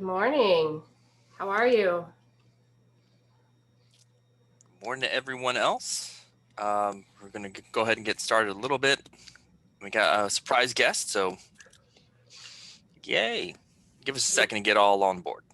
morning. How are you? Morning to everyone else. We're going to go ahead and get started a little bit. We got a surprise guest, so yay. Give us a second to get all on board.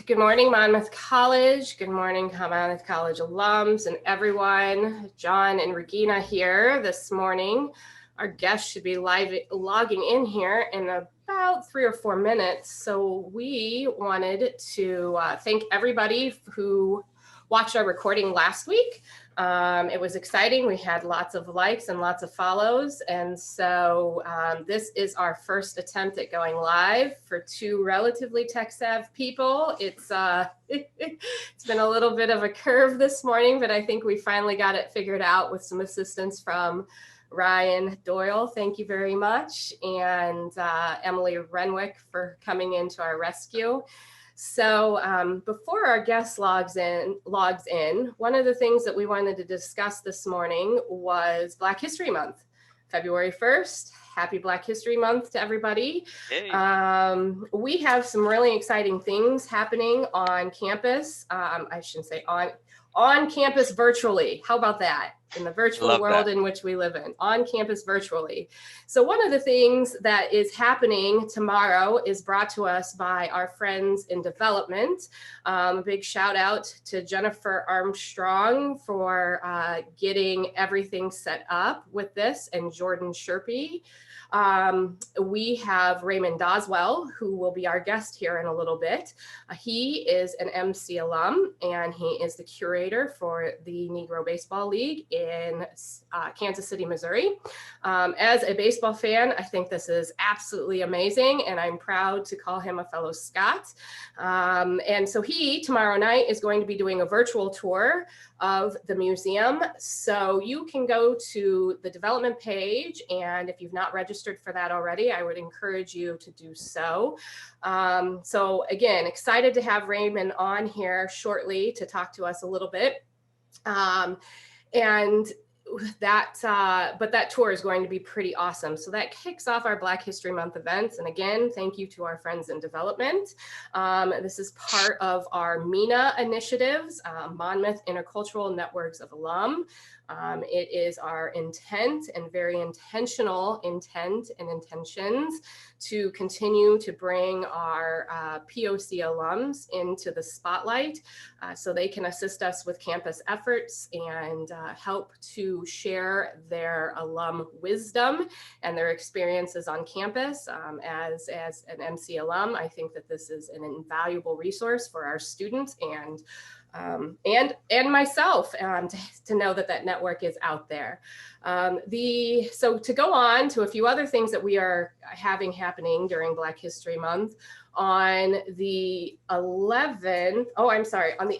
Good morning, Monmouth College. Good morning, Monmouth College alums and everyone. John and Regina here this morning. Our guest should be logging in here in about 3 or 4 minutes. So we wanted to thank everybody who watched our recording last week. It was exciting. We had lots of likes and lots of follows. And so this is our first attempt at going live for two relatively tech-savvy people. It's been a little bit of a curve this morning, but I think we finally got it figured out with some assistance from Ryan Doyle, thank you very much, and Emily Renwick for coming into our rescue. So before our guest logs in, one of the things that we wanted to discuss this morning was Black History Month, February 1st. Happy Black History Month to everybody. Hey. We have some really exciting things happening on campus. I shouldn't say on campus virtually. How about that? In the virtual world in which we live in, on campus virtually. So one of the things that is happening tomorrow is brought to us by our friends in development. A big shout out to Jennifer Armstrong for getting everything set up with this, and Jordan Sherpy. We have Raymond Doswell, who will be our guest here in a little bit. He is an MC alum, and he is the curator for the Negro Baseball League in Kansas City, Missouri. As a baseball fan, I think this is absolutely amazing, and I'm proud to call him a fellow Scot. And so he, tomorrow night, is going to be doing a virtual tour of the museum. So you can go to the development page, and if you've not registered for that already, I would encourage you to do so. So again, excited to have Raymond on here shortly to talk to us a little bit. But that tour is going to be pretty awesome. So that kicks off our Black History Month events. And again, thank you to our friends in development. This is part of our MENA initiatives, Monmouth Intercultural Networks of Alum. It is our intent and very intentional intent and intentions to continue to bring our POC alums into the spotlight so they can assist us with campus efforts and help to share their alum wisdom and their experiences on campus. As an MC alum, I think that this is an invaluable resource for our students and myself to know that network is out there. So to go on to a few other things that we are having happening during Black History Month, on the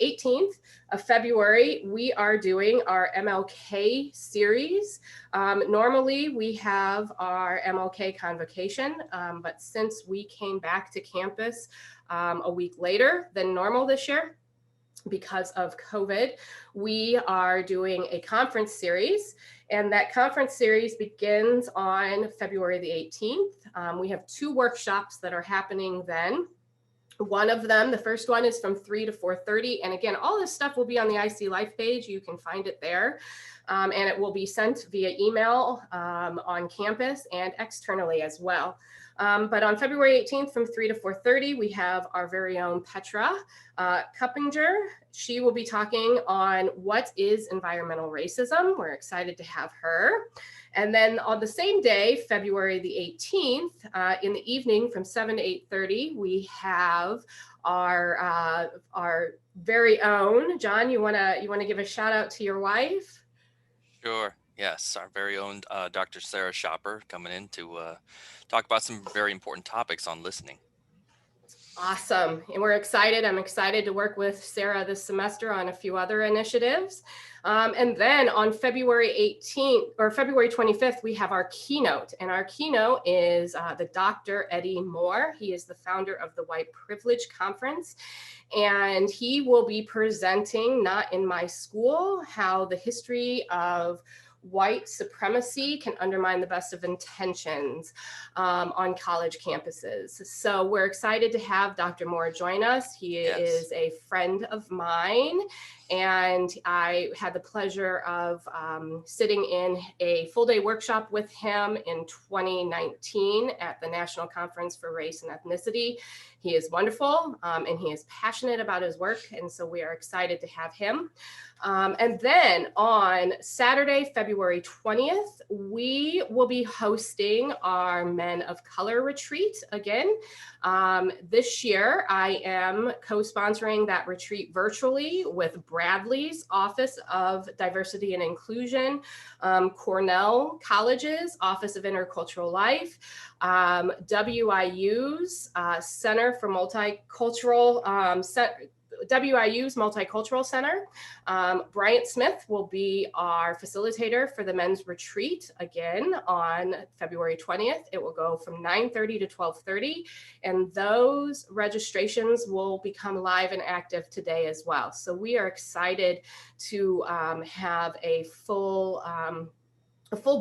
18th of February, we are doing our MLK series. Normally we have our MLK convocation, but since we came back to campus a week later than normal this year, because of COVID, we are doing a conference series, and that conference series begins on February the 18th. We have two workshops that are happening then. One of them, the first one, is from 3 to 4:30. And again, all this stuff will be on the IC Life page. You can find it there. And it will be sent via email on campus and externally as well. But on February 18th from 3 to 4:30, we have our very own Petra Kuppinger. She will be talking on what is environmental racism. We're excited to have her. And then on the same day, February the 18th, in the evening from 7 to 8:30, we have our very own, John, you wanna give a shout out to your wife? Sure. Yes, our very own Dr. Sarah Shopper coming in to talk about some very important topics on listening. Awesome. And we're excited. I'm excited to work with Sarah this semester on a few other initiatives. And then on February 18th or February 25th, we have our keynote. And our keynote is the Dr. Eddie Moore. He is the founder of the White Privilege Conference. And he will be presenting, not in my school, how the history of white supremacy can undermine the best of intentions on college campuses. So we're excited to have Dr. Moore join us. He is a friend of mine, and I had the pleasure of sitting in a full-day workshop with him in 2019 at the National Conference for Race and Ethnicity. He is wonderful, and he is passionate about his work, and so we are excited to have him. And then on Saturday, February 20th, we will be hosting our Men of Color retreat again. This year, I am co-sponsoring that retreat virtually with Bradley's Office of Diversity and Inclusion, Cornell College's Office of Intercultural Life, WIU's Center for Multicultural WIU's Multicultural Center. Bryant Smith will be our facilitator for the men's retreat again on February 20th. It will go from 9:30 to 12:30, and those registrations will become live and active today as well. So we are excited to have a full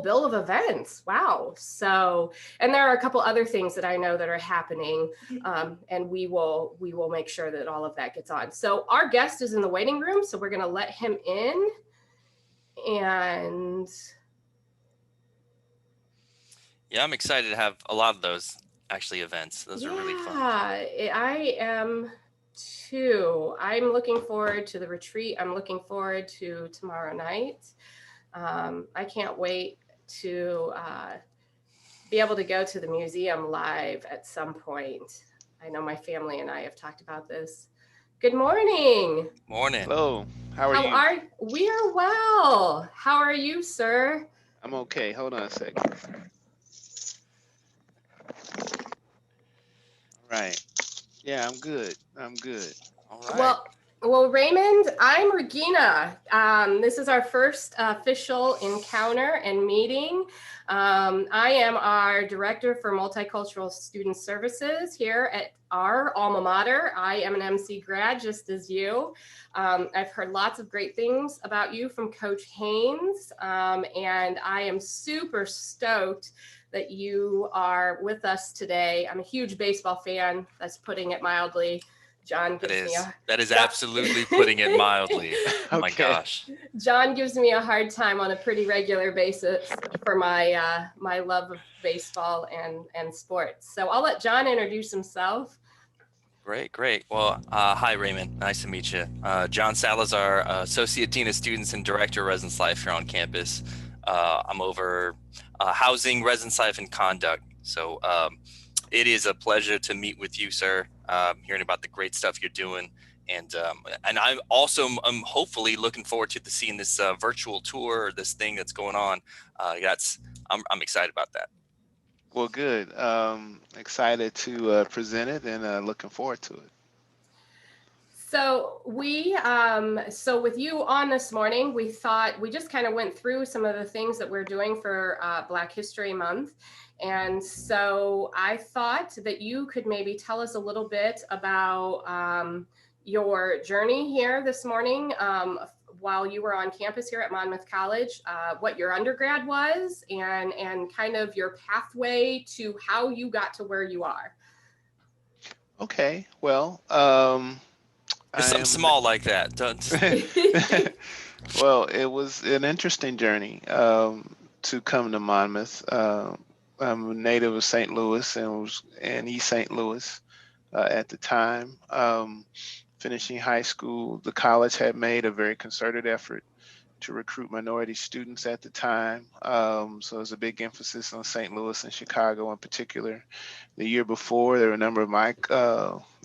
bill of events. Wow. So, and there are a couple other things that I know that are happening, and we will make sure that all of that gets on. So our guest is in the waiting room, so we're going to let him in. And yeah, I'm excited to have a lot of those actually events. Those are really fun. Yeah, I am too. I'm looking forward to the retreat. I'm looking forward to tomorrow night. I can't wait to be able to go to the museum live at some point. I know my family and I have talked about this. Good morning. Morning. Hello. How are you? We are well. How are you, sir? I'm okay. Hold on a second. All right. Yeah, I'm good. All right. Well, Raymond, I'm Regina. This is our first official encounter and meeting. I am our Director for Multicultural Student Services here at our alma mater. I am an MC grad, just as you. I've heard lots of great things about you from Coach Haynes, and I am super stoked that you are with us today. I'm a huge baseball fan, that's putting it mildly. John gives that is absolutely putting it mildly. Oh my gosh. John gives me a hard time on a pretty regular basis for my my love of baseball and sports. So I'll let John introduce himself. Great. Well, hi, Raymond. Nice to meet you. John Salazar, Associate Dean of Students and Director of Residence Life here on campus. I'm over housing, residence life, and conduct. So it is a pleasure to meet with you, sir. Hearing about the great stuff you're doing, and I'm also hopefully looking forward to seeing this virtual tour, or this thing that's going on. I'm excited about that. Well, good. Excited to present it, and looking forward to it. So so with you on this morning, we thought we just kind of went through some of the things that we're doing for Black History Month. And so I thought that you could maybe tell us a little bit about your journey here this morning while you were on campus here at Monmouth College, what your undergrad was, and kind of your pathway to how you got to where you are. Okay, well, there's something small like that. Well, it was an interesting journey to come to Monmouth. I'm a native of St. Louis and was in East St. Louis at the time. Finishing high school, the college had made a very concerted effort to recruit minority students at the time. So there's a big emphasis on St. Louis and Chicago in particular. The year before, there were a number of my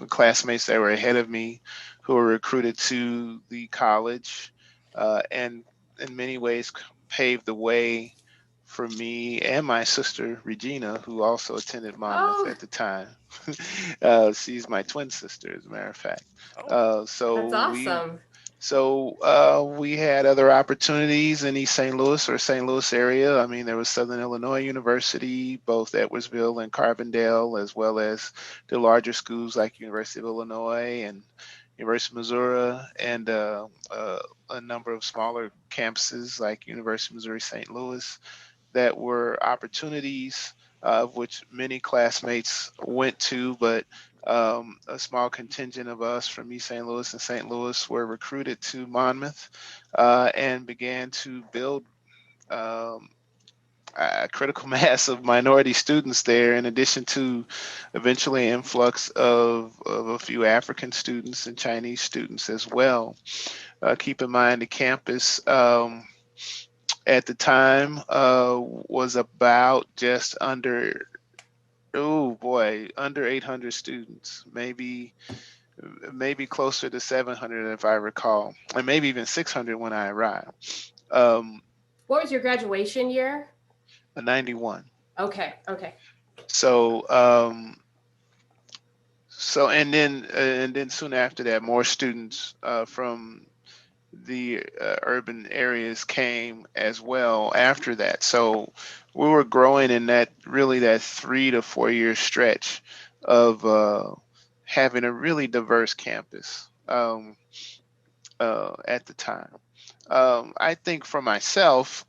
classmates that were ahead of me who were recruited to the college, and in many ways paved the way for me and my sister, Regina, who also attended Monmouth at the time. She's my twin sister, as a matter of fact. So that's awesome. We had other opportunities in East St. Louis or St. Louis area. I mean, there was Southern Illinois University, both Edwardsville and Carbondale, as well as the larger schools like University of Illinois and University of Missouri, and a number of smaller campuses like University of Missouri St. Louis that were opportunities of which many classmates went to, but a small contingent of us from East St. Louis and St. Louis were recruited to Monmouth and began to build um, a critical mass of minority students there, in addition to eventually an influx of a few African students and Chinese students as well. Keep in mind the campus at the time was about just under, oh boy, under 800 students, maybe closer to 700 if I recall, and maybe even 600 when I arrived. What was your graduation year? A 91. Okay. So and then soon after that, more students from the urban areas came as well after that. So we were growing in that 3 to 4 year stretch of having a really diverse campus at the time. I think for myself,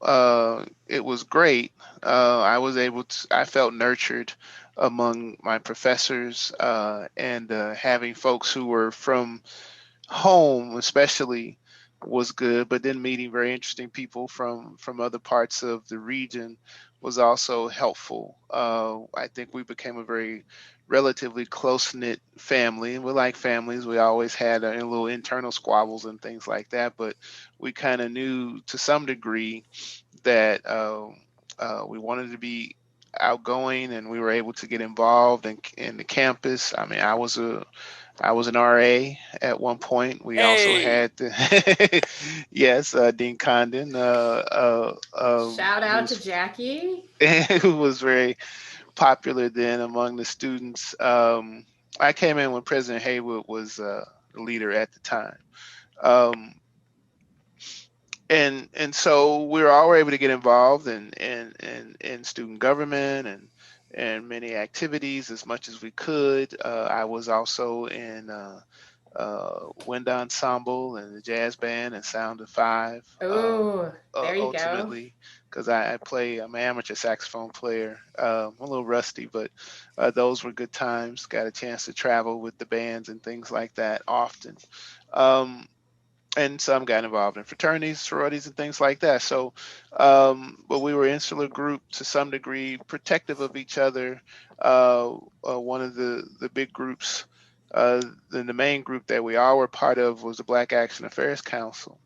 it was great. I felt nurtured among my professors and having folks who were from home especially was good, but then meeting very interesting people from other parts of the region was also helpful. I think we became a very relatively close knit family, and we're like families. We always had little internal squabbles and things like that, but we kind of knew to some degree that we wanted to be outgoing, and we were able to get involved in the campus. I mean, I was an RA at one point. We also Hey, had yes, Dean Condon, Shout out to Jackie. who was very popular then among the students. I came in when President Haywood was the leader at the time. Um, and so we were all able to get involved in student government and many activities as much as we could. I was also in wind ensemble and the jazz band and Sound of Five. Oh, there you go. Ultimately, because I'm an amateur saxophone player. I'm a little rusty, but those were good times. Got a chance to travel with the bands and things like that often. Um, and some got involved in fraternities, sororities, and things like that. So, but we were insular group to some degree, protective of each other. One of the big groups, the main group that we all were part of was the Black Action Affairs Council.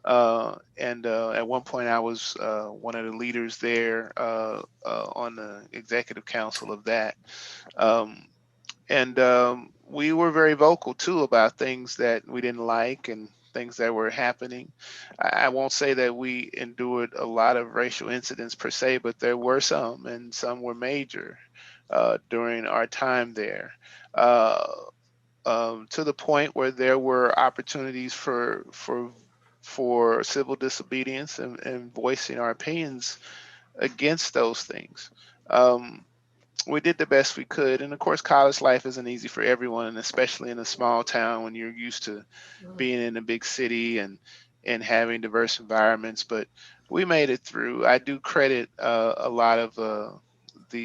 And at one point, I was one of the leaders there on the executive council of that. Um, and we were very vocal too about things that we didn't like and things that were happening. I won't say that we endured a lot of racial incidents per se, but there were some, and some were major during our time there. Uh, to the point where there were opportunities for civil disobedience and voicing our opinions against those things. Um, we did the best we could. And of course, college life isn't easy for everyone, and especially in a small town when you're used to being in a big city and having diverse environments. But we made it through. I do credit a lot of the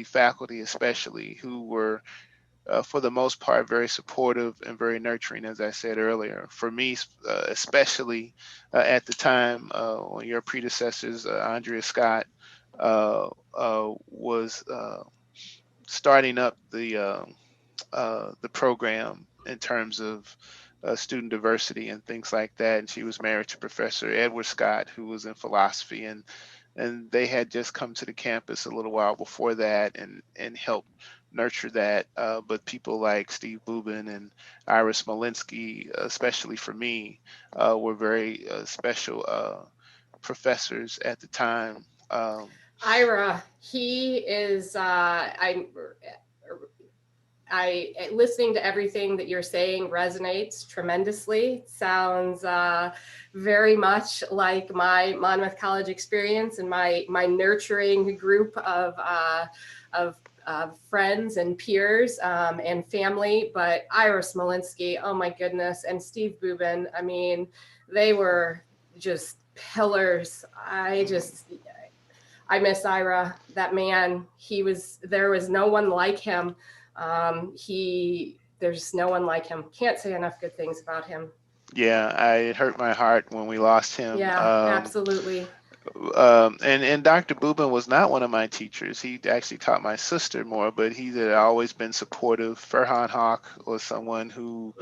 faculty, especially, who were, for the most part, very supportive and very nurturing, as I said earlier. For me, especially at the time when your predecessors, Andrea Scott, was starting up the program in terms of student diversity and things like that. And she was married to Professor Edward Scott, who was in philosophy, and they had just come to the campus a little while before that and helped nurture that. But people like Steve Bubin and Iris Malinsky, especially for me, were very special professors at the time. Ira, he is. I listening to everything that you're saying resonates tremendously. Sounds very much like my Monmouth College experience and my nurturing group of friends and peers and family, but Ira Smolinski, oh my goodness, and Steve Bubin, I mean, they were just pillars. I miss Ira, that man. There was no one like him. There's no one like him. Can't say enough good things about him. Yeah, it hurt my heart when we lost him. Yeah, absolutely. And Dr. Bubin was not one of my teachers. He actually taught my sister more, but he had always been supportive. Farhan Hawk was someone who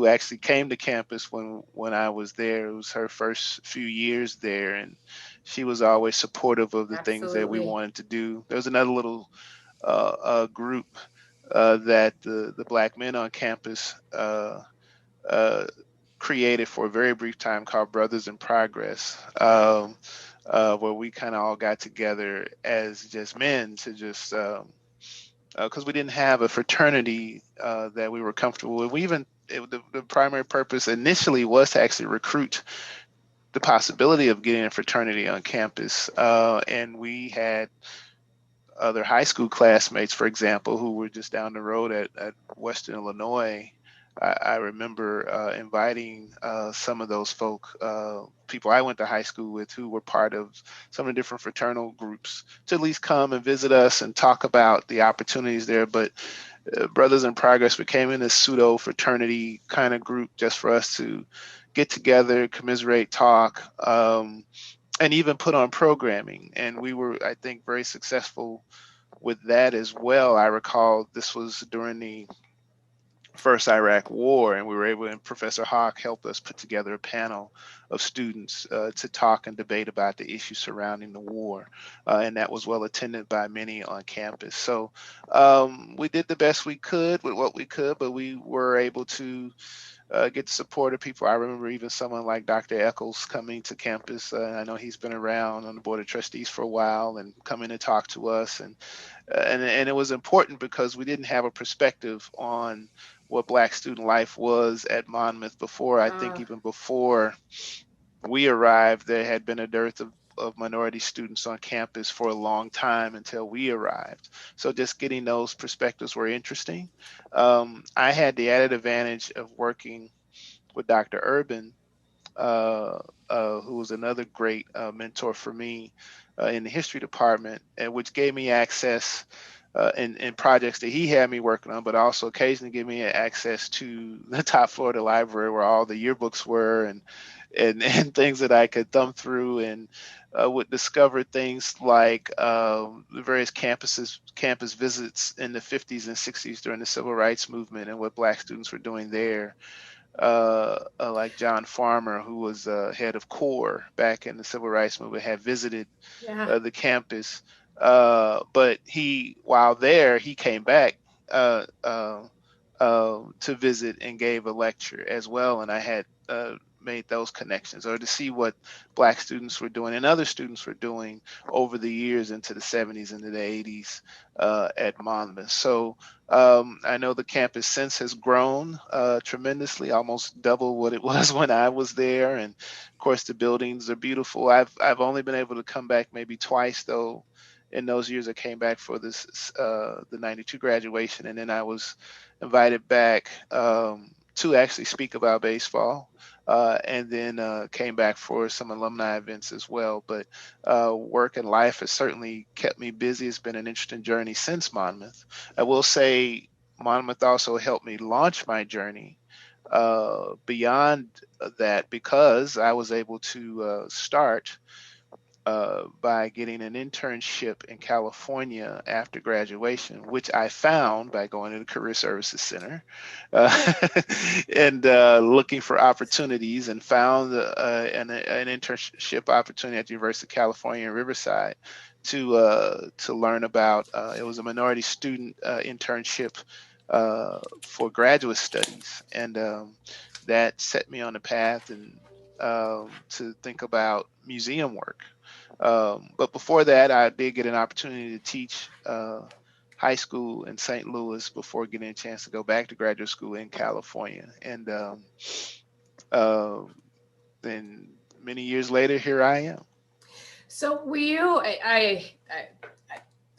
actually came to campus when I was there. It was her first few years there, and she was always supportive of the things that we wanted to do. There was another little group that the Black men on campus created for a very brief time called Brothers in Progress, where we kind of all got together as just men to just because we didn't have a fraternity that we were comfortable with. The primary purpose initially was to actually recruit the possibility of getting a fraternity on campus, and we had other high school classmates, for example, who were just down the road at Western Illinois. I remember inviting some of those people I went to high school with who were part of some of the different fraternal groups to at least come and visit us and talk about the opportunities there. But Brothers in Progress became in this pseudo fraternity kind of group just for us to get together, commiserate, talk, and even put on programming. And we were, I think, very successful with that as well. I recall this was during the first Iraq War, and we were able, and Professor Hawk helped us put together a panel of students to talk and debate about the issues surrounding the war, and that was well attended by many on campus. So we did the best we could with what we could, but we were able to get the support of people. I remember even someone like Dr. Eccles coming to campus. I know he's been around on the board of trustees for a while and coming to talk to us, and it was important because we didn't have a perspective on what Black student life was at Monmouth before. I think even before we arrived, there had been a dearth of minority students on campus for a long time until we arrived. So just getting those perspectives were interesting. I had the added advantage of working with Dr. Urban, who was another great mentor for me in the history department, and which gave me access in projects that he had me working on, but also occasionally give me access to the top floor of the library where all the yearbooks were and things that I could thumb through, and would discover things like the various campus visits in the 50s and 60s during the civil rights movement and what Black students were doing there. Like John Farmer, who was head of CORE back in the civil rights movement, had visited the campus. But while there, he came back to visit and gave a lecture as well. And I had made those connections, or to see what Black students were doing and other students were doing over the years into the 70s and the 80s at Monmouth. So I know the campus since has grown tremendously, almost double what it was when I was there. And of course, the buildings are beautiful. I've only been able to come back maybe twice, though. In those years, I came back for the 92 graduation, and then I was invited back to actually speak about baseball, and then came back for some alumni events as well. But work and life has certainly kept me busy. It's been an interesting journey since Monmouth. I will say Monmouth also helped me launch my journey beyond that, because I was able to start by getting an internship in California after graduation, which I found by going to the Career Services Center and looking for opportunities, and found an internship opportunity at the University of California in Riverside to learn about. It was a minority student internship for graduate studies, and that set me on the path and to think about museum work. But before that, I did get an opportunity to teach high school in St. Louis before getting a chance to go back to graduate school in California. And then many years later, here I am. So were you,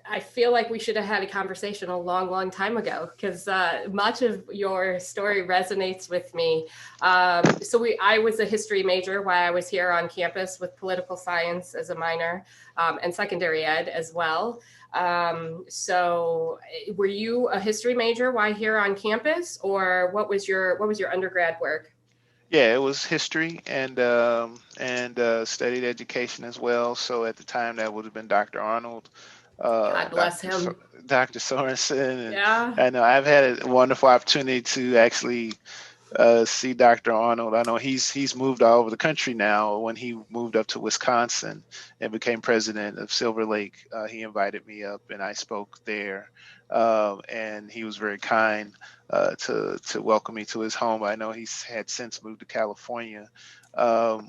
I feel like we should have had a conversation a long, long time ago, because much of your story resonates with me. I was a history major while I was here on campus, with political science as a minor, and secondary ed as well. So were you a history major while here on campus, or what was your undergrad work? Yeah, it was history and studied education as well. So at the time, that would have been Dr. Arnold, God bless him. Dr. Sorensen, and Yeah. I know I've had a wonderful opportunity to actually see Dr. Arnold. I know he's moved all over the country now. When he moved up to Wisconsin and became president of Silver Lake, he invited me up and I spoke there. And he was very kind to welcome me to his home. I know he's had since moved to California. Um,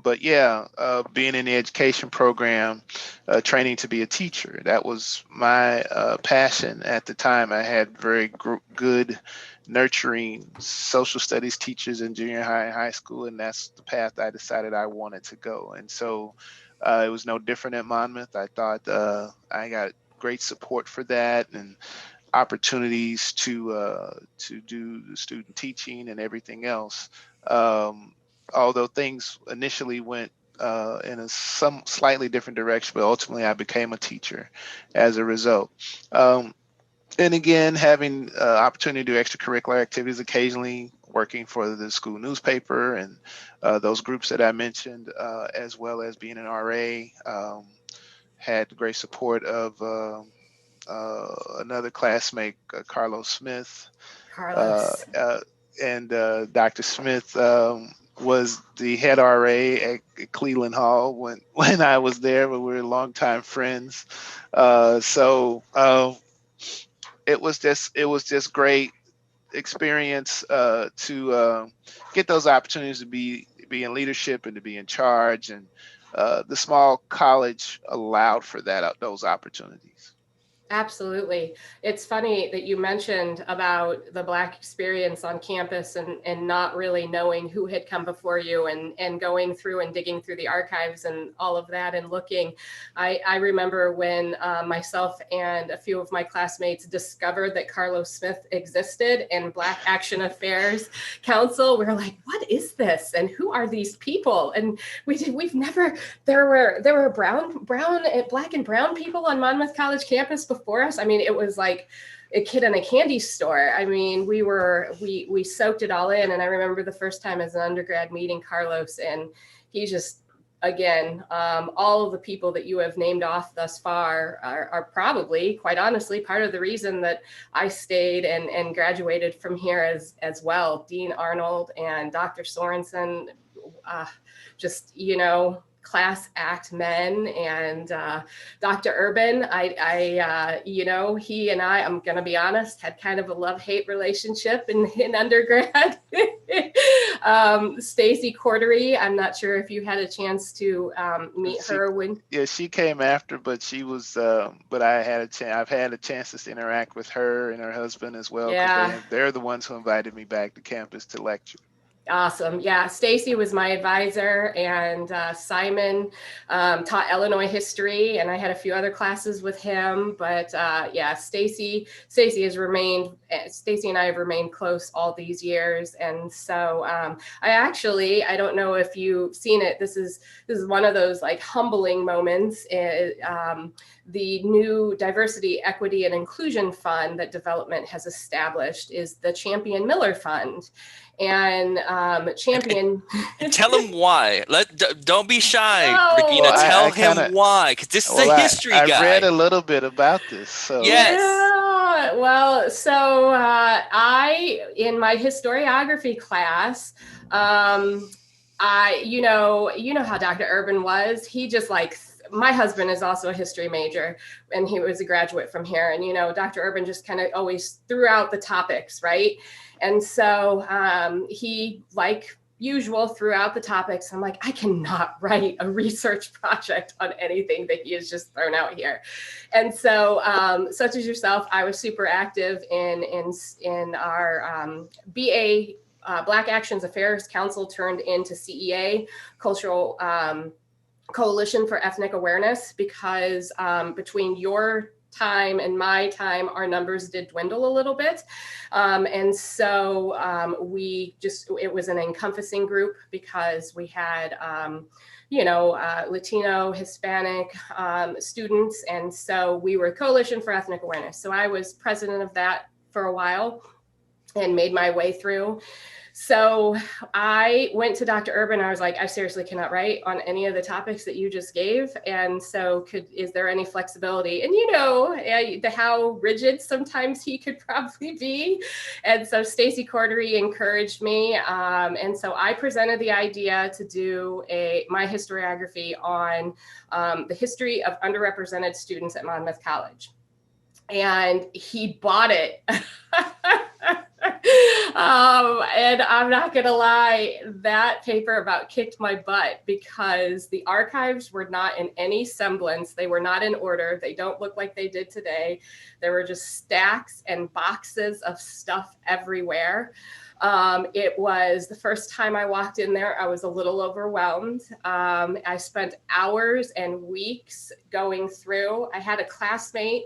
but yeah, being in the education program, training to be a teacher, that was my passion at the time. I had very good, nurturing social studies teachers in junior high and high school, and that's the path I decided I wanted to go. And so it was no different at Monmouth. I thought I got great support for that, and opportunities to do the student teaching and everything else. Although things initially went in a some slightly different direction, but ultimately I became a teacher as a result. And again, having opportunity to do extracurricular activities occasionally, working for the school newspaper and those groups that I mentioned, as well as being an RA. Had great support of another classmate, Carlos Smith. Carlos. And Dr. Smith was the head RA at Cleveland Hall when I was there, but we were longtime friends. So it was just great experience to get those opportunities to be in leadership and to be in charge, and the small college allowed for those opportunities. Absolutely. It's funny that you mentioned about the Black experience on campus, and not really knowing who had come before you, and going through and digging through the archives and all of that and looking. I remember when myself and a few of my classmates discovered that Carlos Smith existed and Black Action Affairs Council. We were like, what is this? And who are these people? And we've never, there were Black and brown people on Monmouth College campus before us. I mean, it was like a kid in a candy store. I mean, we soaked it all in. And I remember the first time as an undergrad meeting Carlos, and he just, again, all of the people that you have named off thus far are probably, quite honestly, part of the reason that I stayed and graduated from here as well. Dean Arnold and Dr. Sorensen, just, class act men, and Dr. Urban, he and I'm going to be honest, had kind of a love-hate relationship in undergrad. Stacy Cordery, I'm not sure if you had a chance to meet her when. Yeah, she came after, but she was, but I've had a chance to interact with her and her husband as well. Yeah. They're the ones who invited me back to campus to lecture. Awesome. Yeah. Stacy was my advisor, and Simon taught Illinois history, and I had a few other classes with him. But Stacy and I have remained close all these years. And so I don't know if you've seen it. This is one of those like humbling moments. The new Diversity, Equity, and Inclusion Fund that Development has established is the Champion Miller Fund. And Champion. Tell him why. Don't be shy, Regina. Well, tell him why, because this is a history guy. I read a little bit about this. So. Yes. Yeah, well, so in my historiography class, you know how Dr. Urban was. He just my husband is also a history major, and he was a graduate from here. And, Dr. Urban just kind of always threw out the topics, right? And so he, like usual, threw out the topics. I'm like, I cannot write a research project on anything that he has just thrown out here. And so, such as yourself, I was super active in our BA Black Actions Affairs Council, turned into CEA, Cultural Coalition for Ethnic Awareness, because between your time and my time, our numbers did dwindle a little bit. And so it was an encompassing group, because we had, Latino, Hispanic students. And so we were Coalition for Ethnic Awareness. So I was president of that for a while and made my way through. So I went to Dr. Urban. I was like, I seriously cannot write on any of the topics that you just gave. And so is there any flexibility? And how rigid sometimes he could probably be. And so Stacy Cordery encouraged me. And so I presented the idea to do my historiography on the history of underrepresented students at Monmouth College. And he bought it. And I'm not going to lie, that paper about kicked my butt, because the archives were not in any semblance. They were not in order. They don't look like they did today. There were just stacks and boxes of stuff everywhere. It was the first time I walked in there, I was a little overwhelmed. I spent hours and weeks going through. I had a classmate.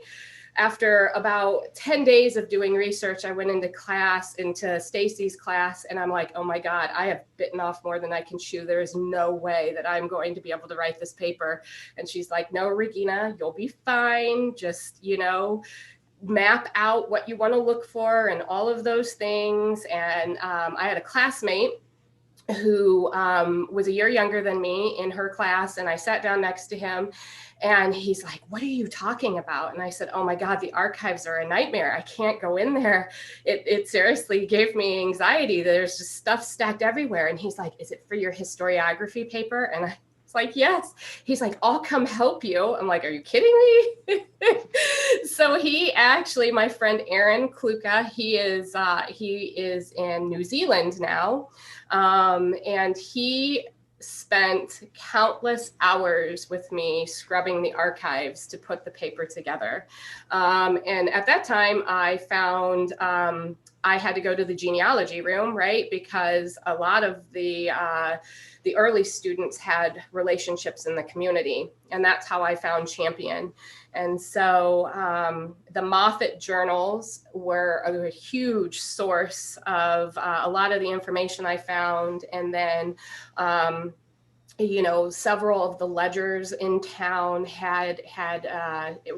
After about 10 days of doing research, I went into Stacy's class, and I'm like, oh my God, I have bitten off more than I can chew. There is no way that I'm going to be able to write this paper. And she's like, no, Regina, you'll be fine. Just, map out what you want to look for and all of those things. And I had a classmate who was a year younger than me in her class, and I sat down next to him. And he's like, what are you talking about? And I said, oh my God, the archives are a nightmare. I can't go in there. It seriously gave me anxiety. There's just stuff stacked everywhere. And he's like, is it for your historiography paper? And I was like, yes. He's like, I'll come help you. I'm like, are you kidding me? So my friend Aaron Kluka, he is in New Zealand now. And he spent countless hours with me scrubbing the archives to put the paper together. And at that time, I found I had to go to the genealogy room, right? Because a lot of the early students had relationships in the community. And that's how I found Champion. And so the Moffat journals were a huge source of a lot of the information I found. And then, several of the ledgers in town had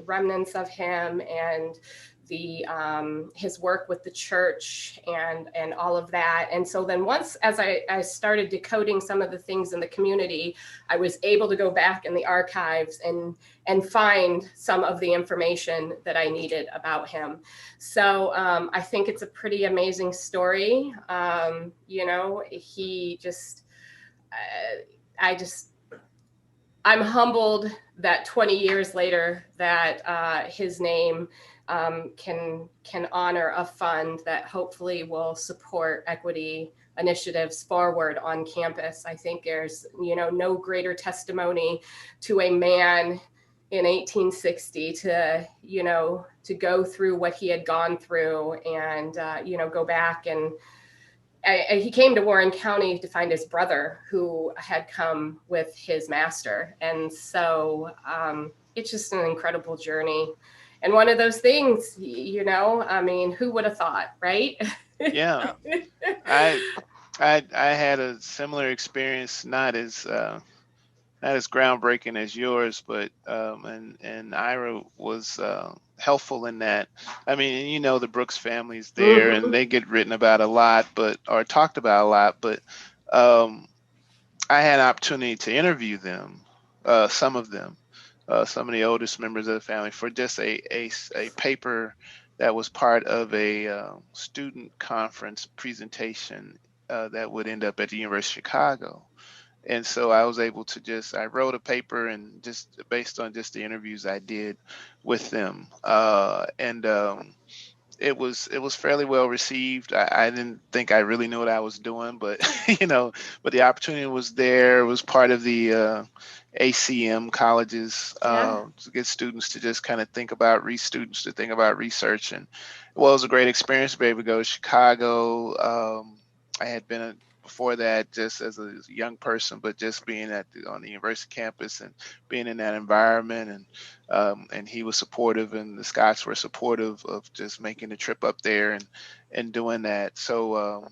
remnants of him, and his work with the church and all of that. And so then once, as I started decoding some of the things in the community, I was able to go back in the archives and find some of the information that I needed about him. So I think it's a pretty amazing story. I'm humbled that 20 years later that his name can honor a fund that hopefully will support equity initiatives forward on campus. I think there's, no greater testimony to a man in 1860 to go through what he had gone through and, go back and he came to Warren County to find his brother who had come with his master. And so it's just an incredible journey. And one of those things, who would have thought, right? Yeah. I had a similar experience, not as groundbreaking as yours, but and Ira was helpful in that. I mean, the Brooks family's there, Mm-hmm. and they get written about a lot, or talked about a lot. But I had an opportunity to interview them, some of them, some of the oldest members of the family, for just a paper that was part of a student conference presentation that would end up at the University of Chicago. And so I was able to I wrote a paper, and just based on just the interviews I did with them. It was fairly well received. I didn't think I really knew what I was doing, but, but the opportunity was there. It was part of the ACM colleges to get students to just kind of think about research. And it was a great experience to be able to go to Chicago. I had been before that, just as a young person, but just being on the university campus and being in that environment, and he was supportive, and the Scots were supportive of just making the trip up there and doing that. So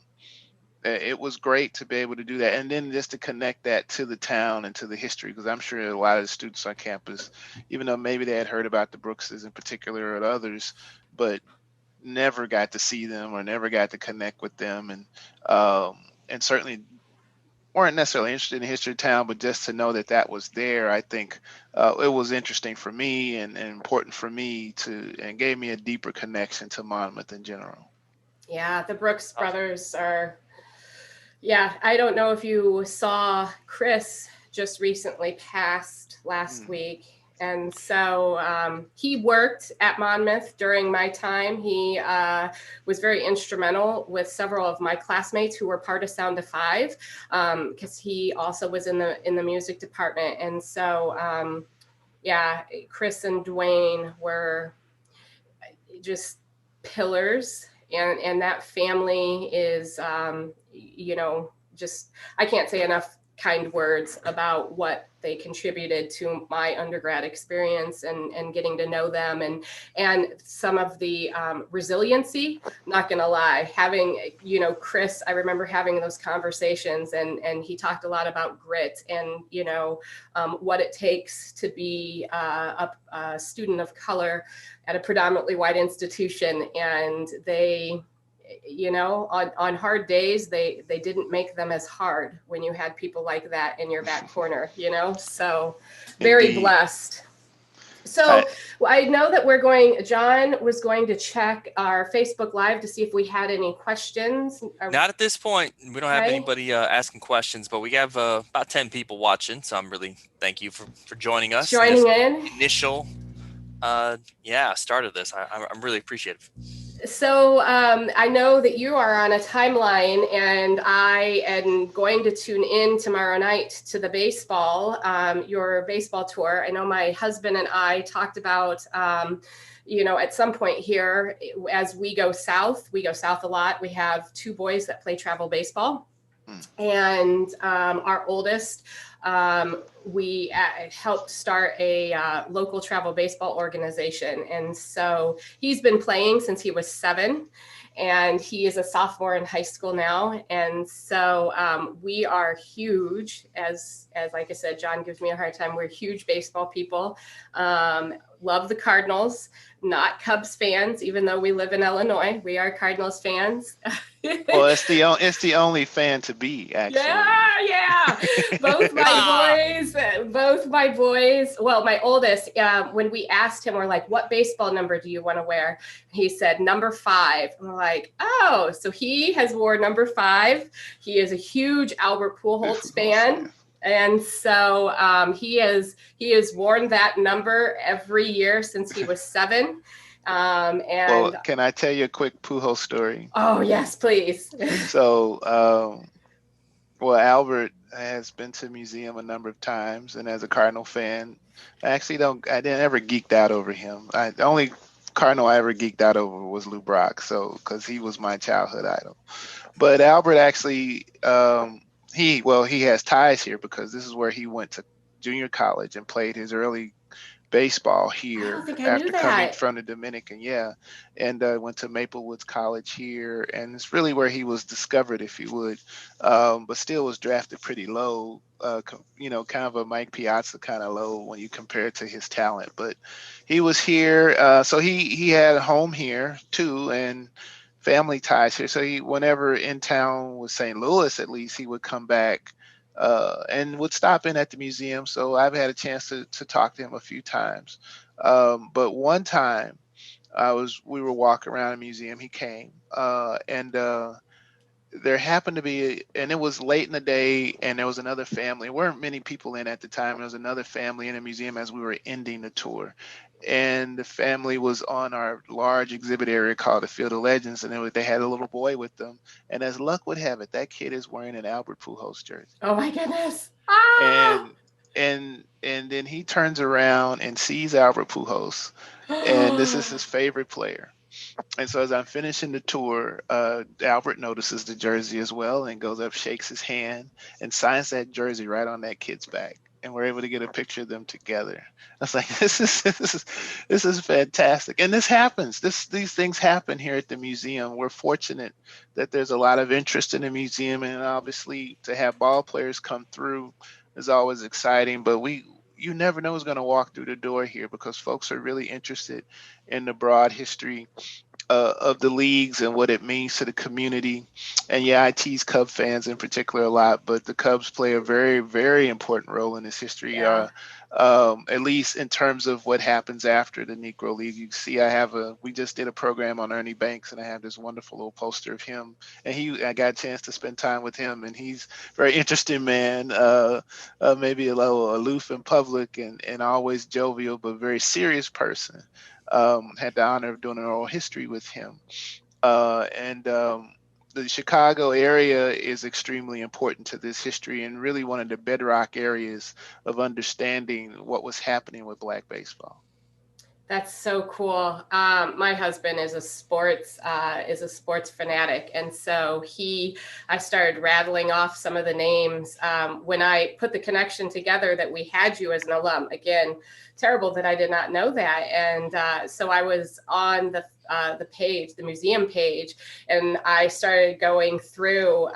it was great to be able to do that, and then just to connect that to the town and to the history, because I'm sure a lot of the students on campus, even though maybe they had heard about the Brookses in particular or others, but never got to see them or never got to connect with them, and certainly weren't necessarily interested in the history of town, but just to know that that was there, I think it was interesting for me and important for me and gave me a deeper connection to Monmouth in general. Yeah, the Brooks brothers are. Yeah, I don't know if you saw Chris just recently passed last week. And so he worked at Monmouth during my time. He was very instrumental with several of my classmates who were part of Sound of Five, because he also was in the music department. And so, yeah, Chris and Dwayne were just pillars, and that family is, just, I can't say enough kind words about what they contributed to my undergrad experience and getting to know them, and some of the resiliency. Not gonna lie, having, Chris, I remember having those conversations, and he talked a lot about grit and, what it takes to be a student of color at a predominantly white institution. And they, on hard days, they didn't make them as hard when you had people like that in your back corner, so very Indeed. Blessed. So I know that John was going to check our Facebook Live to see if we had any questions. Not at this point. We don't have anybody asking questions, but we have about 10 people watching. So I'm really thank you for joining us. Joining in. Initial, start of this. I'm really appreciative. So I know that you are on a timeline, and I am going to tune in tomorrow night to the baseball, your baseball tour. I know my husband and I talked about, at some point here, as we go south a lot. We have two boys that play travel baseball, and our oldest, we helped start a local travel baseball organization. And so he's been playing since he was 7, and he is a sophomore in high school now. And so we are huge, as like I said, John gives me a hard time. We're huge baseball people. Love the Cardinals, not Cubs fans, even though we live in Illinois. We are Cardinals fans. Well, it's the only fan to be, actually. Yeah. Both my boys. Well, my oldest, when we asked him, we're like, what baseball number do you want to wear? He said number 5. And we're like, oh, so he has worn number 5. He is a huge Albert Pujols fan. And so he has worn that number every year since he was 7. Well, can I tell you a quick Pujols story? Oh, yes, please. So, Albert has been to the museum a number of times, and as a Cardinal fan, I didn't ever geeked out over him. The only Cardinal I ever geeked out over was Lou Brock, because he was my childhood idol. But Albert actually, he has ties here because this is where he went to junior college and played his early baseball here after coming from the Dominican. And went to Maple Woods College here, and it's really where he was discovered, if you would, but still was drafted pretty low, kind of a Mike Piazza kind of low when you compare it to his talent. But he was here, so he had a home here too, and family ties here. So he, whenever in town with St. Louis, at least, he would come back and would stop in at the museum. So I've had a chance to talk to him a few times. But one time we were walking around the museum, he came, and there happened to be, and it was late in the day, and there was another family. There weren't many people in at the time. There was another family in the museum as we were ending the tour. And the family was on our large exhibit area called the Field of Legends, and they had a little boy with them. And as luck would have it, that kid is wearing an Albert Pujols jersey. Oh my goodness! And then he turns around and sees Albert Pujols, and this is his favorite player. And so as I'm finishing the tour, Albert notices the jersey as well and goes up, shakes his hand, and signs that jersey right on that kid's back. And we're able to get a picture of them together. I was like, this is fantastic. And this happens. These things happen here at the museum. We're fortunate that there's a lot of interest in the museum, and obviously to have ball players come through is always exciting. But you never know who's going to walk through the door here, because folks are really interested in the broad history of the leagues and what it means to the community. And yeah, I tease Cub fans in particular a lot, but the Cubs play a very, very important role in this history. Yeah. At least in terms of what happens after the Negro League. You see, we just did a program on Ernie Banks, and I have this wonderful little poster of him. And I got a chance to spend time with him, and he's a very interesting man, maybe a little aloof in public and always jovial, but very serious person. Had the honor of doing an oral history with him. And the Chicago area is extremely important to this history, and really one of the bedrock areas of understanding what was happening with Black baseball. That's so cool. My husband is a sports fanatic, and so I started rattling off some of the names when I put the connection together that we had you as an alum. Again, terrible that I did not know that, and so I was on the page, the museum page, and I started going through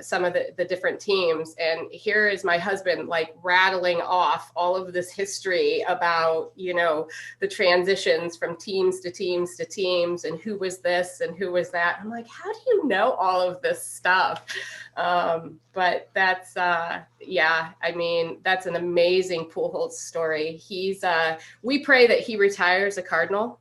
some of the different teams. And here is my husband like rattling off all of this history about, the transitions from teams to teams to teams, and who was this and who was that. I'm like, how do you know all of this stuff? But that's, that's an amazing Pujols story. We pray that he retires a Cardinal.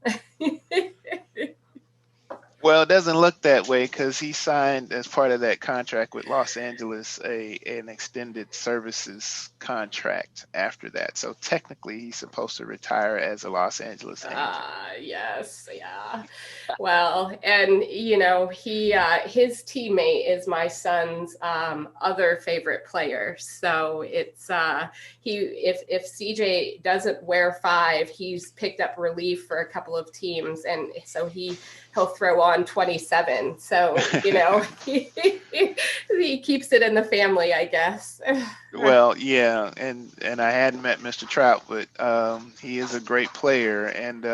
Well, it doesn't look that way, because he signed, as part of that contract with Los Angeles, an extended services contract after that. So technically, he's supposed to retire as a Los Angeles Angel. Yes, yeah. Well, and his teammate is my son's other favorite player. So it's if CJ doesn't wear 5, he's picked up relief for a couple of teams, and so he'll throw on 27. So, he keeps it in the family, I guess. Well, yeah. And I hadn't met Mr. Trout, but he is a great player, and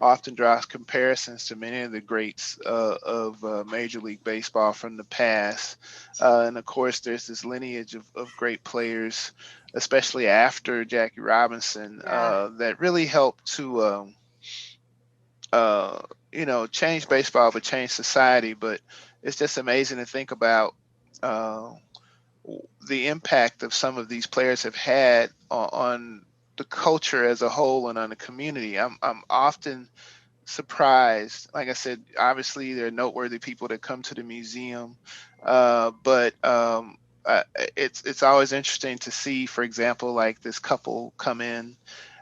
often draws comparisons to many of the greats of Major League Baseball from the past. And of course, there's this lineage of great players, especially after Jackie Robinson, that really helped to, change baseball, but change society. But it's just amazing to think about the impact of some of these players have had on the culture as a whole and on the community. I'm often surprised. Like I said, obviously there are noteworthy people that come to the museum, but it's always interesting to see, for example, like this couple come in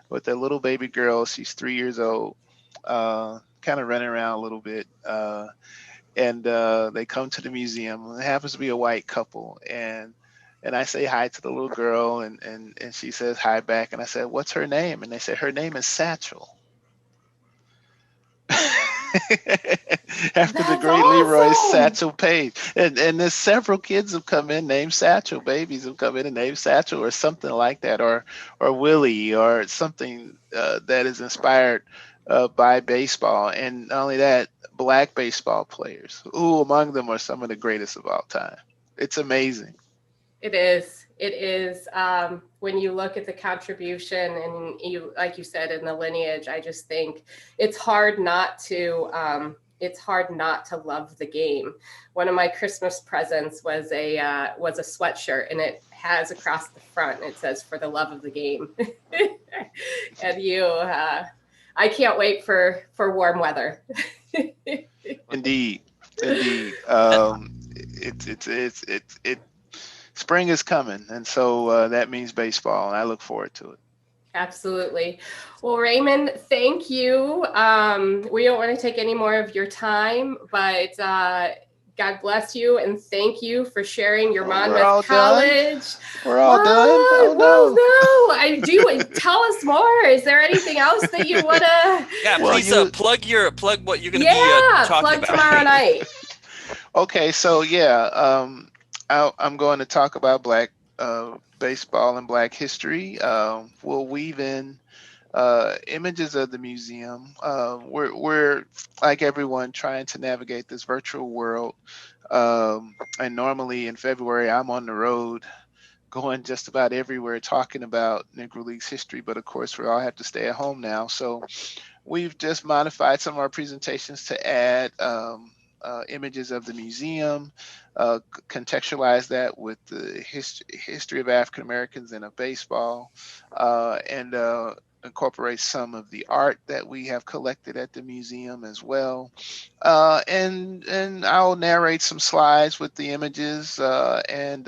with their little baby girl. She's 3 years old, kind of running around a little bit, and they come to the museum. It happens to be a white couple, and I say hi to the little girl, and she says hi back, and I said, "What's her name?" And they said, "Her name is Satchel." After the great awesome. Leroy Satchel Paige. And there's several kids have come in named Satchel, babies have come in and named Satchel or something like that, or Willie, or something that is inspired by baseball. And not only that, Black baseball players, who among them are some of the greatest of all time. It's amazing. It is. When you look at the contribution and like you said, in the lineage, I just think it's hard not to love the game. One of my Christmas presents was a sweatshirt, and it has across the front, it says "For the love of the game." And I can't wait for warm weather. Indeed. Spring is coming, and so that means baseball, and I look forward to it. Absolutely. Well, Raymond, thank you. We don't want to take any more of your time, but God bless you, and thank you for sharing your We're all Monmouth College. We're all done. Oh Well, no. no. I do. Tell us more. Is there anything else that you want to? Yeah, Well, please plug what you're going to be Yeah, talking plug about. tomorrow night. Okay, so yeah, I'm going to talk about Black baseball and Black history. We'll weave in images of the museum. We're like everyone trying to navigate this virtual world. And normally in February, I'm on the road going just about everywhere talking about Negro Leagues history, but of course we all have to stay at home now. So we've just modified some of our presentations to add images of the museum, contextualize that with the history of African Americans and of baseball, and incorporate some of the art that we have collected at the museum as well. And I'll narrate some slides with the images and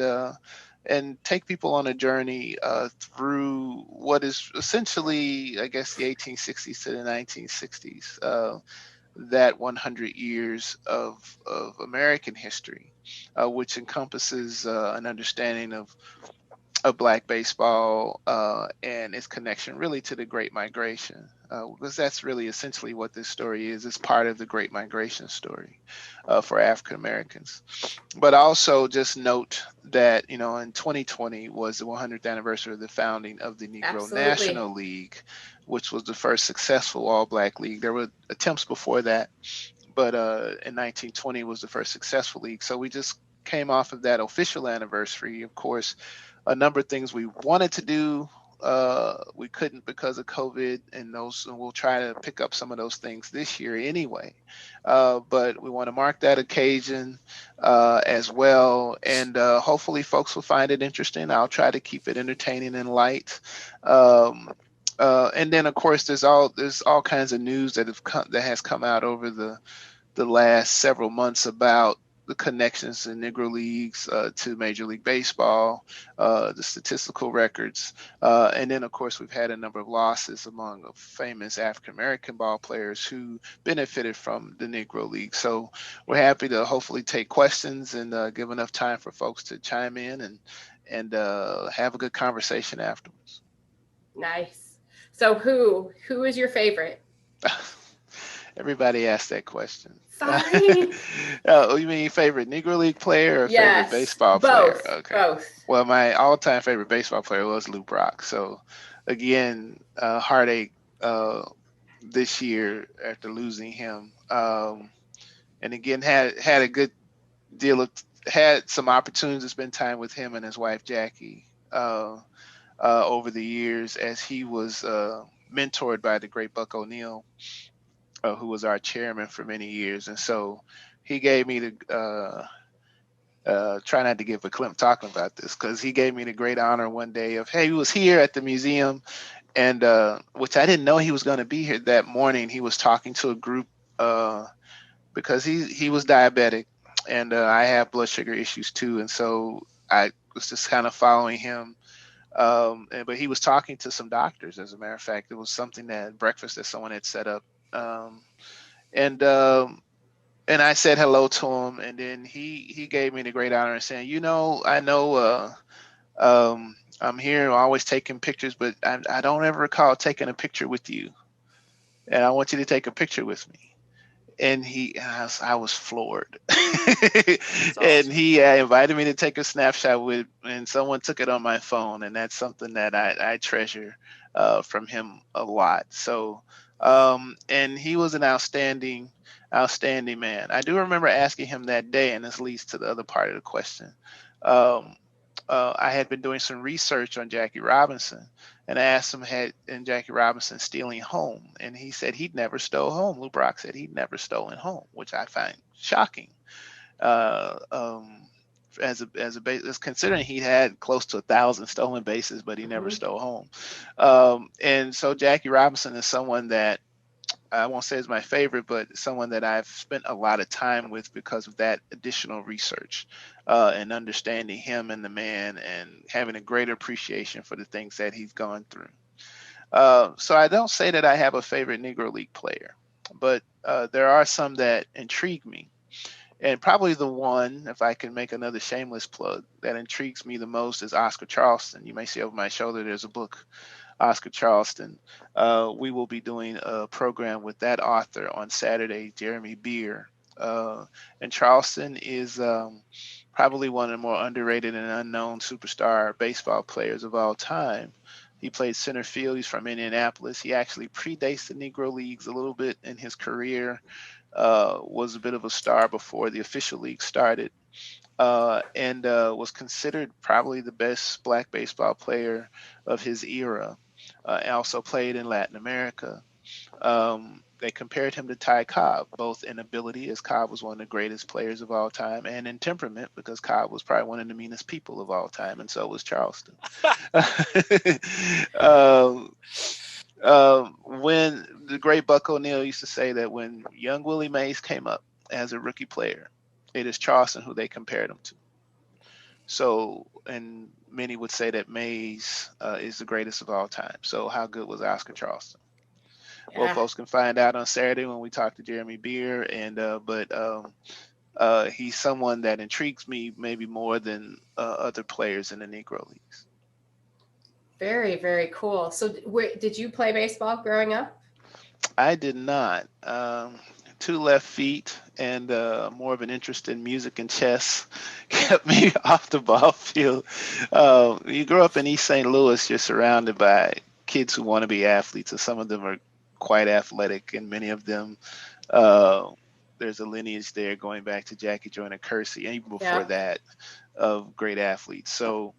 take people on a journey through what is essentially, I guess, the 1860s to the 1960s, that 100 years of American history, which encompasses an understanding of Black baseball and its connection really to the Great Migration, because that's really essentially what this story is. It's part of the Great Migration story for African Americans. But also just note that, in 2020 was the 100th anniversary of the founding of the Negro Absolutely. National League, which was the first successful all-Black league. There were attempts before that, but in 1920 was the first successful league. So we just came off of that official anniversary. Of course, a number of things we wanted to do, we couldn't because of COVID, and we'll try to pick up some of those things this year anyway. But we want to mark that occasion as well, and hopefully folks will find it interesting. I'll try to keep it entertaining and light. And then of course there's all kinds of news that has come out over the last several months about the connections in Negro Leagues to Major League Baseball, the statistical records, and then of course we've had a number of losses among famous African American ball players who benefited from the Negro League. So we're happy to hopefully take questions and give enough time for folks to chime in and have a good conversation afterwards. Nice. So who is your favorite? Everybody asks that question. Sorry. You mean favorite Negro League player or Yes, favorite baseball both, player? Okay. both. Well, my all-time favorite baseball player was Lou Brock. So, again, heartache this year after losing him. And again, had a good deal of had some opportunities to spend time with him and his wife Jackie over the years as he was mentored by the great Buck O'Neill, who was our chairman for many years. And so he gave me the try not to give a Klimt talking about this, because he gave me the great honor one day of, hey, he was here at the museum, and which I didn't know he was going to be here that morning. He was talking to a group because he was diabetic, and I have blood sugar issues too, and so I was just kind of following him. But he was talking to some doctors. As a matter of fact, it was something that breakfast that someone had set up, and I said hello to him, and then he gave me the great honor of saying, I know I'm here always taking pictures, but I don't ever recall taking a picture with you, and I want you to take a picture with me. And I was floored. Awesome. And he invited me to take a snapshot and someone took it on my phone, and that's something that I treasure from him a lot. So, and he was an outstanding man. I do remember asking him that day, and this leads to the other part of the question. I had been doing some research on Jackie Robinson, and I asked him, had Jackie Robinson stealing home, and he said he'd never stole home. Lou Brock said he'd never stolen home, which I find shocking. As base, considering he had close to 1,000 stolen bases, but he never stole home. And so Jackie Robinson is someone that I won't say is my favorite, but someone that I've spent a lot of time with because of that additional research and understanding him and the man and having a greater appreciation for the things that he's gone through. So I don't say that I have a favorite Negro League player, but there are some that intrigue me. And probably the one, if I can make another shameless plug, that intrigues me the most is Oscar Charleston. You may see over my shoulder, there's a book, Oscar Charleston. We will be doing a program with that author on Saturday, Jeremy Beer. And Charleston is probably one of the more underrated and unknown superstar baseball players of all time. He played center field. He's from Indianapolis. He actually predates the Negro Leagues a little bit in his career. Was a bit of a star before the official league started, and was considered probably the best black baseball player of his era. Also played in Latin America. They compared him to Ty Cobb, both in ability, as Cobb was one of the greatest players of all time, and in temperament, because Cobb was probably one of the meanest people of all time, and so was Charleston. um, when the great Buck O'Neill used to say that when young Willie Mays came up as a rookie player, it is Charleston who they compared him to. So, and many would say that Mays is the greatest of all time. So, how good was Oscar Charleston? Well, Yeah. folks can find out on Saturday when we talk to Jeremy Beer, and he's someone that intrigues me maybe more than other players in the Negro Leagues. Very, very cool. So did you play baseball growing up? I did not. Two left feet and more of an interest in music and chess kept me off the ball field. You grow up in East St. Louis, you're surrounded by kids who want to be athletes, and some of them are quite athletic, and many of them, there's a lineage there going back to Jackie Joyner Kersey, and even before that, of great athletes. So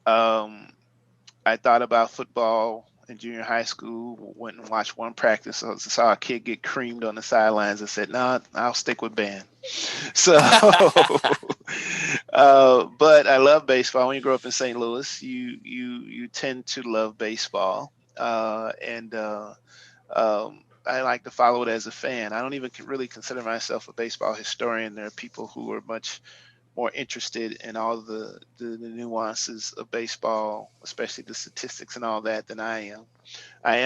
I thought about football in junior high school, went and watched one practice, saw a kid get creamed on the sidelines and said, "No, I'll stick with band." So, but I love baseball. When you grow up in St. Louis, you tend to love baseball, and I like to follow it as a fan. I don't even really consider myself a baseball historian. There are people who are much more interested in all the nuances of baseball, especially the statistics and all that, than I am. I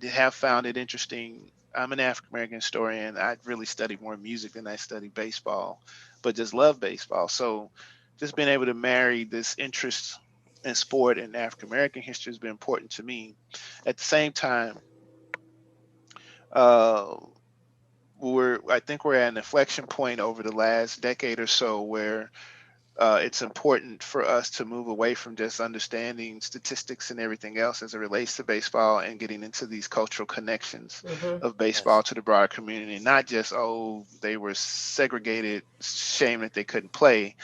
have found it interesting. I'm an African American historian. I really study more music than I study baseball, but just love baseball. So just being able to marry this interest in sport and African American history has been important to me. At the same time, uh, I think we're at an inflection point over the last decade or so where it's important for us to move away from just understanding statistics and everything else as it relates to baseball and getting into these cultural connections of baseball to the broader community. Not just, oh, they were segregated, shame that they couldn't play,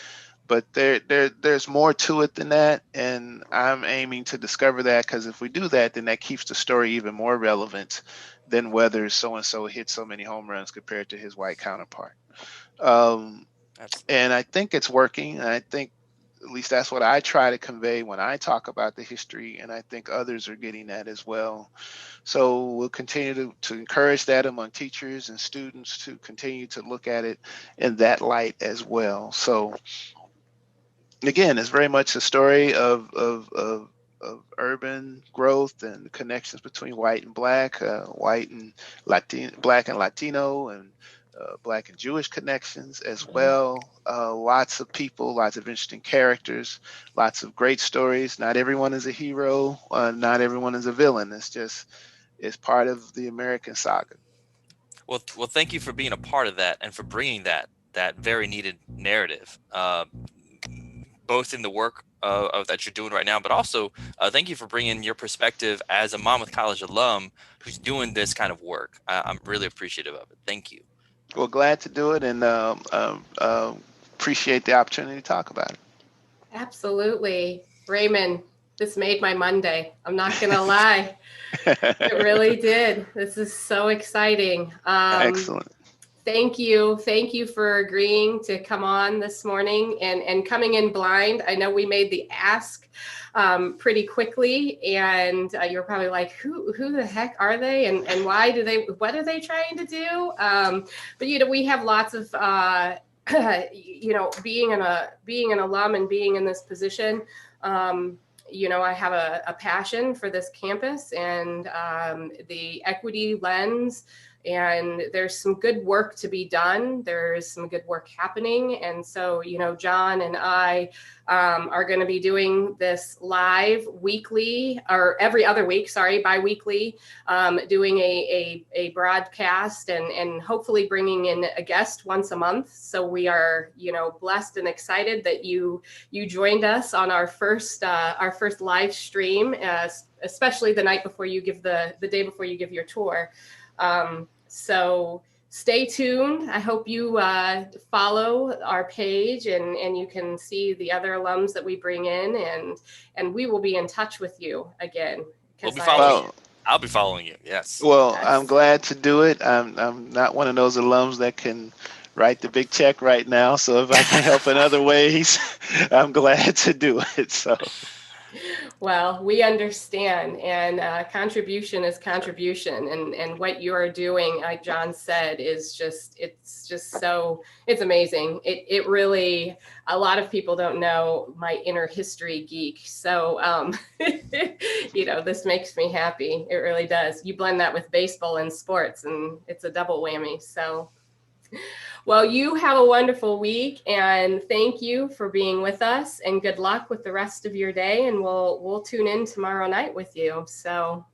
but there's more to it than that. And I'm aiming to discover that, because if we do that, then that keeps the story even more relevant than whether so-and-so hit so many home runs compared to his white counterpart. And I think it's working. And I think at least that's what I try to convey when I talk about the history. And I think others are getting that as well. So we'll continue to encourage that among teachers and students to continue to look at it in that light as well. So again, it's very much a story of urban growth and connections between white and black, white and Latino, black and Latino, and black and Jewish connections as well. Lots of people, lots of interesting characters, lots of great stories. Not everyone is a hero. Not everyone is a villain. It's part of the American saga. Well, thank you for being a part of that and for bringing that very needed narrative, both in the work that you're doing right now, but also thank you for bringing your perspective as a Monmouth College alum who's doing this kind of work. I'm really appreciative of it. Thank you. Well, glad to do it, and appreciate the opportunity to talk about it. Absolutely. Raymond, this made my Monday. I'm not going to lie. It really did. This is so exciting. Excellent. Thank you. Thank you for agreeing to come on this morning and coming in blind. I know we made the ask pretty quickly, and you're probably like, who the heck are they? And what are they trying to do? But, we have lots of, being an alum and being in this position, I have a passion for this campus and the equity lens and there's some good work to be done. There's some good work happening. And so, John and I are going to be doing this live weekly, or every other week, bi-weekly, doing a broadcast and hopefully bringing in a guest once a month. So we are, blessed and excited that you joined us on our first live stream, especially the night before you give the day before you give your tour. So stay tuned. I hope you follow our page and you can see the other alums that we bring in, and we will be in touch with you again. We'll be following you. I'll be following you. Yes. Well, Yes. I'm glad to do it. I'm not one of those alums that can write the big check right now. So if I can help in other ways, I'm glad to do it. So. Well, we understand, and contribution is contribution, and what you are doing, like John said, it's amazing. It really, a lot of people don't know my inner history geek. So, this makes me happy. It really does. You blend that with baseball and sports, and it's a double whammy. So, well, you have a wonderful week, and thank you for being with us, and good luck with the rest of your day, and we'll tune in tomorrow night with you. So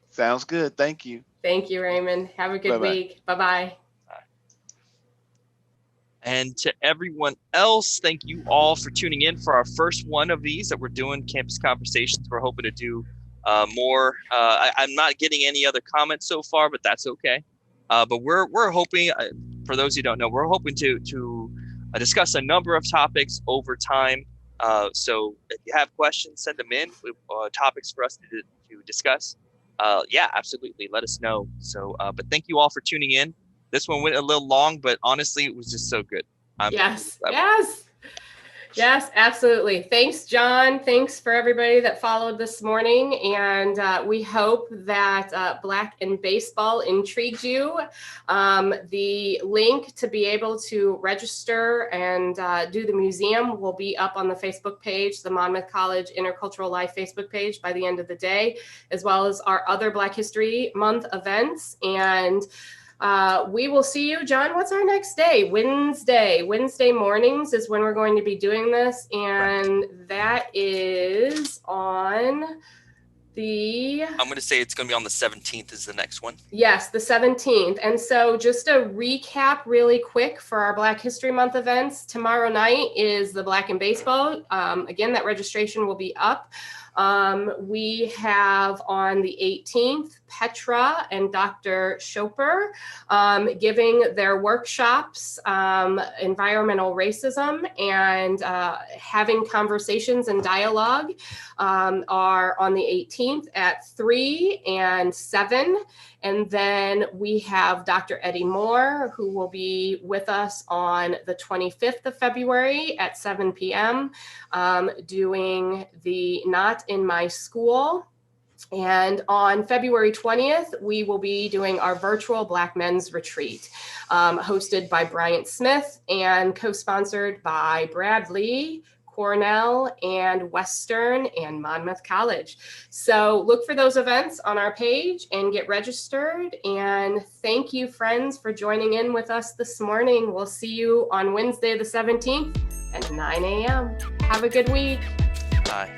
sounds good. Thank you. Thank you, Raymond. Have a good week. Bye-bye. And to everyone else, thank you all for tuning in for our first one of these that we're doing, Campus Conversations. We're hoping to do more. I'm not getting any other comments so far, but that's okay. But we're hoping, for those who don't know, we're hoping to discuss a number of topics over time. So if you have questions, send them in with topics for us to discuss. Yeah, absolutely. Let us know. So, but thank you all for tuning in. This one went a little long, but honestly, it was just so good. Yes, absolutely. Thanks, John. Thanks for everybody that followed this morning. And we hope that Black in Baseball intrigued you. The link to be able to register and do the museum will be up on the Facebook page, the Monmouth College Intercultural Life Facebook page by the end of the day, as well as our other Black History Month events. And we will see you, John. What's our next day? Wednesday mornings is when we're going to be doing this. And that is on I'm going to say it's going to be on the 17th is the next one. Yes, the 17th. And so just a recap really quick for our Black History Month events. Tomorrow night is the Black in Baseball. Again, that registration will be up. We have on the 18th, Petra and Dr. Schoper giving their workshops, environmental racism, and having conversations and dialogue are on the 18th at 3 and 7. And then we have Dr. Eddie Moore, who will be with us on the 25th of February at 7 p.m. Doing the Not in My School. And on February 20th, we will be doing our virtual Black Men's Retreat, hosted by Bryant Smith and co-sponsored by Bradley, Cornell, and Western, and Monmouth College. So look for those events on our page and get registered. And thank you, friends, for joining in with us this morning. We'll see you on Wednesday, the 17th at 9 a.m. Have a good week. Bye.